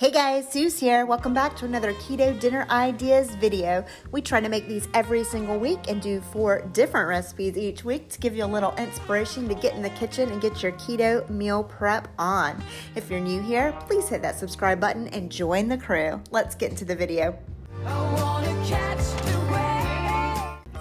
Hey guys, Sue's here. Welcome back to another Keto Dinner Ideas video. We try to make these every single week and do 4 different recipes each week to give you a little inspiration to get in the kitchen and get your keto meal prep on. If you're new here, please hit that subscribe button and join the crew. Let's get into the video.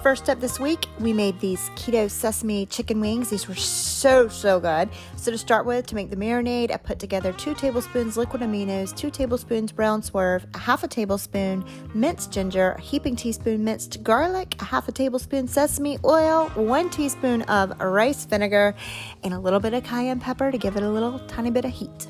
First up this week, we made these Keto Sesame Chicken Wings. These were so good. So to start with, to make the marinade, I put together 2 tablespoons liquid aminos, 2 tablespoons brown swerve, a half a tablespoon minced ginger, a heaping teaspoon minced garlic, a half a tablespoon sesame oil, 1 teaspoon of rice vinegar, and a little bit of cayenne pepper to give it a little tiny bit of heat.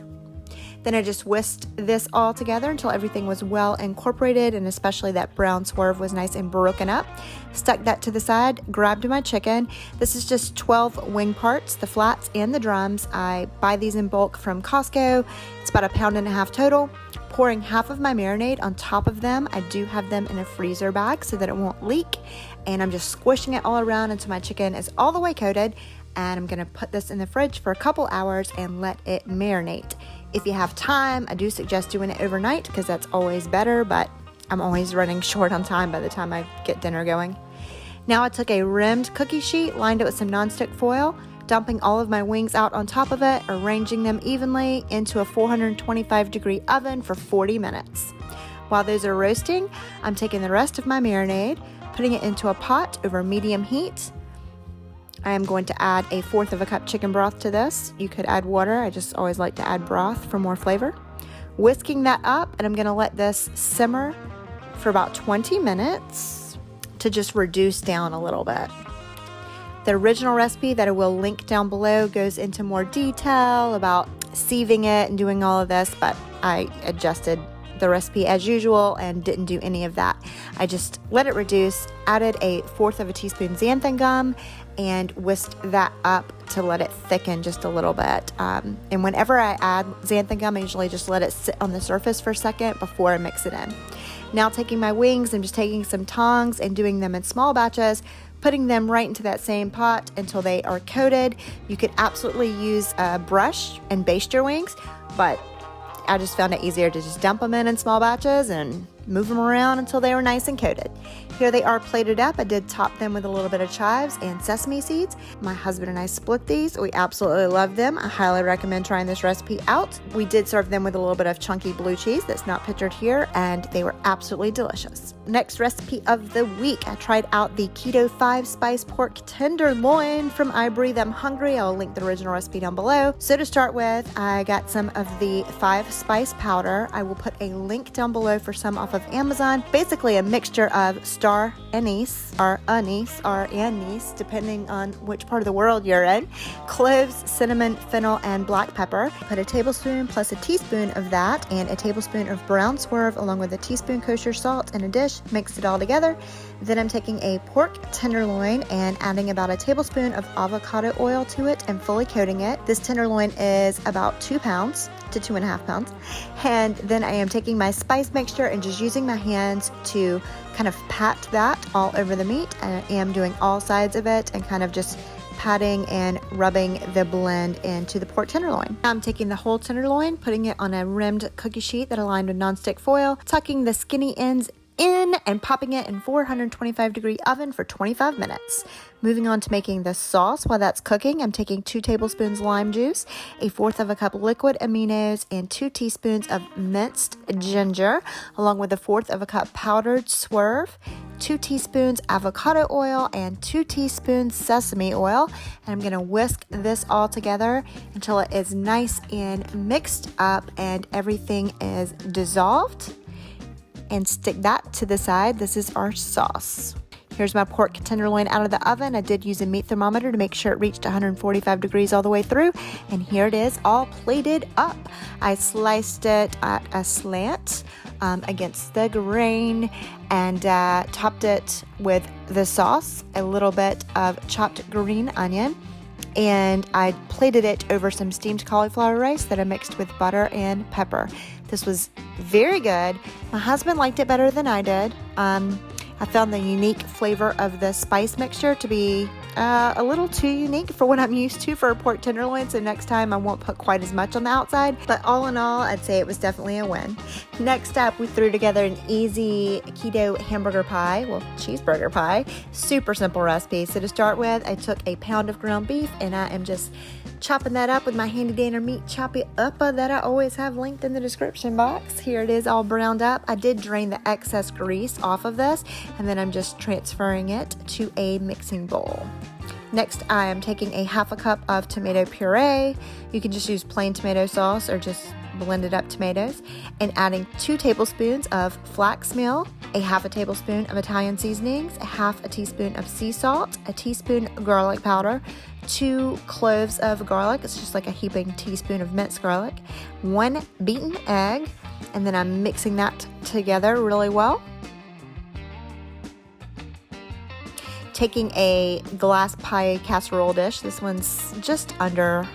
Then I just whisked this all together until everything was well incorporated, and especially that brown swerve was nice and broken up. Stuck that to the side, grabbed my chicken. This is just 12 wing parts, the flats and the drums. I buy these in bulk from Costco. It's about 1.5 pounds total. Pouring half of my marinade on top of them. I do have them in a freezer bag so that it won't leak. And I'm just squishing it all around until my chicken is all the way coated. And I'm gonna put this in the fridge for a couple hours and let it marinate. If you have time, I do suggest doing it overnight because that's always better, but I'm always running short on time by the time I get dinner going. Now I took a rimmed cookie sheet, lined it with some nonstick foil, dumping all of my wings out on top of it, arranging them evenly into a 425-degree oven for 40 minutes. While those are roasting, I'm taking the rest of my marinade, putting it into a pot over medium heat. I am going to add 1/4 cup chicken broth to this. You could add water. I just always like to add broth for more flavor. Whisking that up, and I'm going to let this simmer for about 20 minutes to just reduce down a little bit. The original recipe that I will link down below goes into more detail about sieving it and doing all of this, but I adjusted the recipe as usual and didn't do any of that. I just let it reduce, added 1/4 teaspoon xanthan gum, and whisked that up to let it thicken just a little bit. And whenever I add xanthan gum, I usually just let it sit on the surface for a second before I mix it in. Now taking my wings, I'm just taking some tongs and doing them in small batches, putting them right into that same pot until they are coated. You could absolutely use a brush and baste your wings, but I just found it easier to just dump them in small batches and move them around until they were nice and coated. Here they are plated up. I did top them with a little bit of chives and sesame seeds. My husband and I split these. We absolutely love them. I highly recommend trying this recipe out. We did serve them with a little bit of chunky blue cheese that's not pictured here, and they were absolutely delicious. Next recipe of the week, I tried out the Keto 5-spice pork tenderloin from I Breathe I'm Hungry. I'll link the original recipe down below. So to start with, I got some of the 5-spice powder. I will put a link down below for some off of Amazon. Basically a mixture of star anise or anise, depending on which part of the world you're in, cloves, cinnamon, fennel, and black pepper. Put a tablespoon plus a teaspoon of that and a tablespoon of brown swerve along with a teaspoon kosher salt in a dish. Mix it all together. Then I'm taking a pork tenderloin and adding about a tablespoon of avocado oil to it and fully coating it. This tenderloin is about 2 pounds to 2.5 pounds. And then I am taking my spice mixture and just using my hands to kind of pat that all over the meat. I am doing all sides of it and kind of just patting and rubbing the blend into the pork tenderloin. I'm taking the whole tenderloin, putting it on a rimmed cookie sheet that I lined with nonstick foil, tucking the skinny ends in and popping it in 425-degree oven for 25 minutes. Moving on to making the sauce. While that's cooking, I'm taking 2 tablespoons lime juice, 1/4 cup liquid aminos, and 2 teaspoons of minced ginger, along with 1/4 cup powdered swerve, 2 teaspoons avocado oil, and 2 teaspoons sesame oil. And I'm going to whisk this all together until it is nice and mixed up and everything is dissolved. And stick that to the side. This is our sauce. Here's my pork tenderloin out of the oven. I did use a meat thermometer to make sure it reached 145 degrees all the way through. And here it is, all plated up. I sliced it at a slant against the grain and topped it with the sauce, a little bit of chopped green onion, and I plated it over some steamed cauliflower rice that I mixed with butter and pepper. This was very good. My husband liked it better than I did. I found the unique flavor of the spice mixture to be a little too unique for what I'm used to for a pork tenderloin, so next time I won't put quite as much on the outside, but all in all, I'd say it was definitely a win. Next up, we threw together an easy keto hamburger pie, well, cheeseburger pie, super simple recipe. So to start with, I took a pound of ground beef, and I am just chopping that up with my handy dancer meat choppy upper that I always have linked in the description box. Here it is all browned up. I did drain the excess grease off of this, and then I'm just transferring it to a mixing bowl. Next, I am taking a half a cup of tomato puree. You can just use plain tomato sauce or just blended up tomatoes, and adding 2 tablespoons of flax meal, a half a tablespoon of Italian seasonings, a half a teaspoon of sea salt, a teaspoon garlic powder, 2 cloves of garlic, it's just like a heaping teaspoon of minced garlic, 1 beaten egg, and then I'm mixing that together really well. Taking a glass pie casserole dish, this one's just under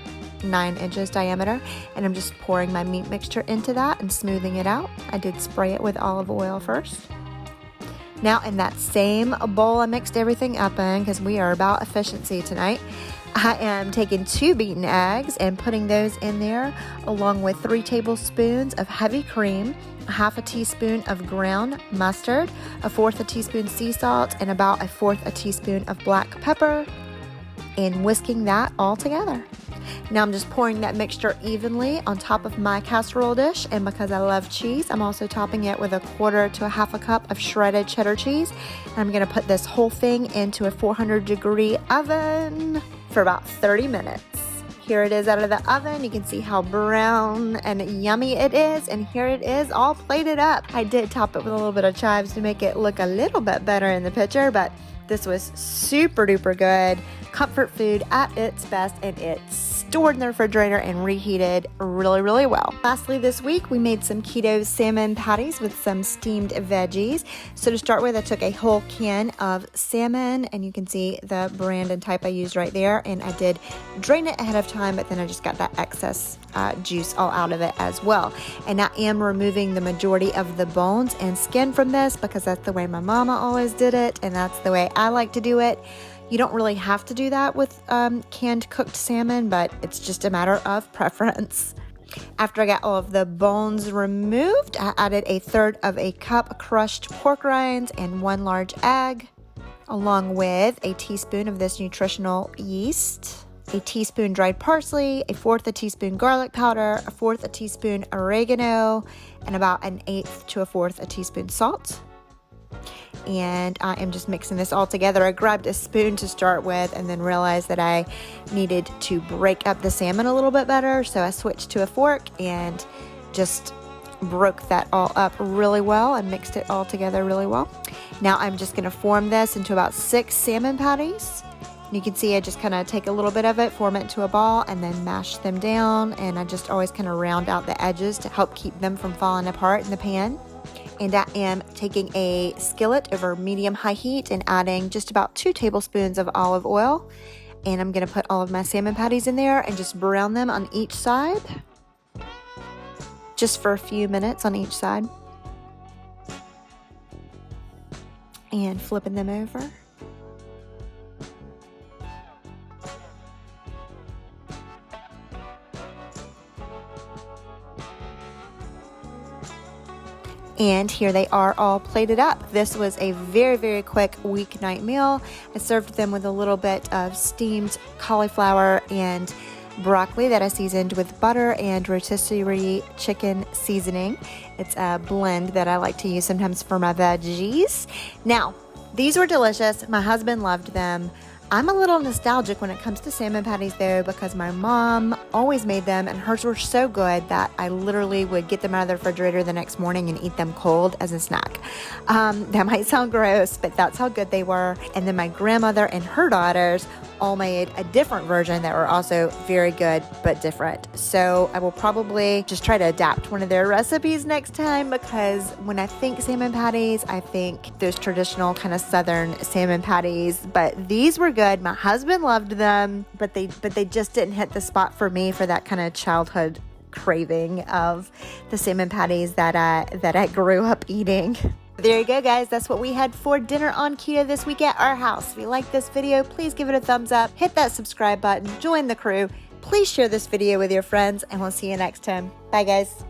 9 inches diameter, and I'm just pouring my meat mixture into that and smoothing it out. I did spray it with olive oil first. Now in that same bowl I mixed everything up in, because we are about efficiency tonight, I am taking 2 beaten eggs and putting those in there, along with 3 tablespoons of heavy cream, a half a teaspoon of ground mustard, a 1/4 a teaspoon sea salt, and about a 1/4 a teaspoon of black pepper, and whisking that all together. Now I'm just pouring that mixture evenly on top of my casserole dish, and because I love cheese, I'm also topping it with a 1/4 to a half a cup of shredded cheddar cheese. And I'm gonna put this whole thing into a 400-degree oven for about 30 minutes. Here it is out of the oven. You can see how brown and yummy it is, and here it is all plated up. I did top it with a little bit of chives to make it look a little bit better in the picture, but this was super duper good. Comfort food at its best, and it's stored in the refrigerator and reheated really, really well. Lastly, this week we made some Keto Salmon Patties with some steamed veggies. So to start with, I took a whole can of salmon, and you can see the brand and type I used right there, and I did drain it ahead of time, but then I just got that excess juice all out of it as well. And I am removing the majority of the bones and skin from this because that's the way my mama always did it, and that's the way I like to do it. You don't really have to do that with canned cooked salmon, but it's just a matter of preference. After I got all of the bones removed, I added 1/3 of a cup crushed pork rinds and 1 large egg, along with a teaspoon of this nutritional yeast, a teaspoon dried parsley, a 1/4 a teaspoon garlic powder, a 1/4 a teaspoon oregano, and about 1/8 to a 1/4 a teaspoon salt. And I am just mixing this all together. I grabbed a spoon to start with and then realized that I needed to break up the salmon a little bit better, so I switched to a fork and just broke that all up really well and mixed it all together really well. Now I'm just going to form this into about 6 salmon patties. You can see I just kind of take a little bit of it, form it into a ball, and then mash them down, and I just always kind of round out the edges to help keep them from falling apart in the pan. And I am taking a skillet over medium-high heat and adding just about 2 tablespoons of olive oil. And I'm going to put all of my salmon patties in there and just brown them on each side, just for a few minutes on each side. And flipping them over. And here they are all plated up. This was a very, very quick weeknight meal. I served them with a little bit of steamed cauliflower and broccoli that I seasoned with butter and rotisserie chicken seasoning. It's a blend that I like to use sometimes for my veggies. Now, these were delicious. My husband loved them. I'm a little nostalgic when it comes to salmon patties though, because my mom always made them and hers were so good that I literally would get them out of the refrigerator the next morning and eat them cold as a snack. That might sound gross, but that's how good they were. And then my grandmother and her daughters all made a different version that were also very good but different. So I will probably just try to adapt one of their recipes next time, because when I think salmon patties, I think those traditional kind of southern salmon patties, but these were good. My husband loved them, but they just didn't hit the spot for me for that kind of childhood craving of the salmon patties that I grew up eating. There you go, guys. That's what we had for dinner on keto this week at our house. If you like this video, please give it a thumbs up, hit that subscribe button, join the crew. Please share this video with your friends, and we'll see you next time. Bye, guys.